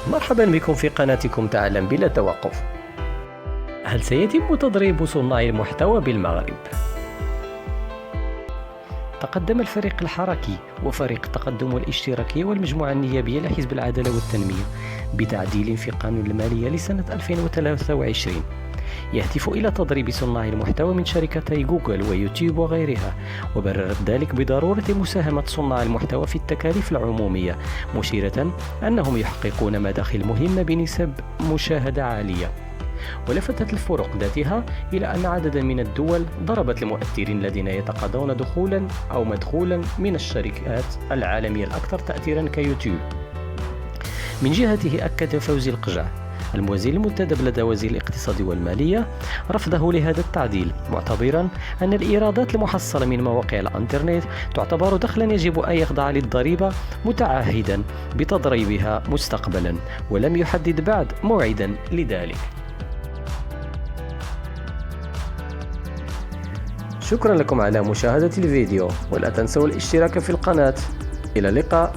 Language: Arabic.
مرحبا بكم في قناتكم تعلم بلا توقف. هل سيتم تدريب صناع المحتوى بالمغرب؟ تقدم الفريق الحركي وفريق التقدم والاشتراكية والمجموعة النيابية لحزب العدالة والتنمية بتعديل في قانون المالية لسنة 2023 يهدف إلى تدريب صناع المحتوى من شركتي جوجل ويوتيوب وغيرها، وبررت ذلك بضرورة مساهمة صناع المحتوى في التكاليف العمومية، مشيرة أنهم يحققون مداخل مهمة بنسب مشاهدة عالية. ولفتت الفروق ذاتها إلى أن عددا من الدول ضربت المؤثرين الذين يتقاضون دخولا أو مدخولا من الشركات العالمية الأكثر تأثيرا كيوتيوب. من جهته أكد فوزي القجع الموازي المنتدب لدى وزير الاقتصاد والمالية رفضه لهذا التعديل، معتبرا أن الإيرادات المحصلة من مواقع الإنترنت تعتبر دخلا يجب أن يخضع للضريبة، متعهدا بتضريبها مستقبلا، ولم يحدد بعد موعدا لذلك. شكرا لكم على مشاهدة الفيديو، ولا تنسوا الاشتراك في القناة. إلى اللقاء.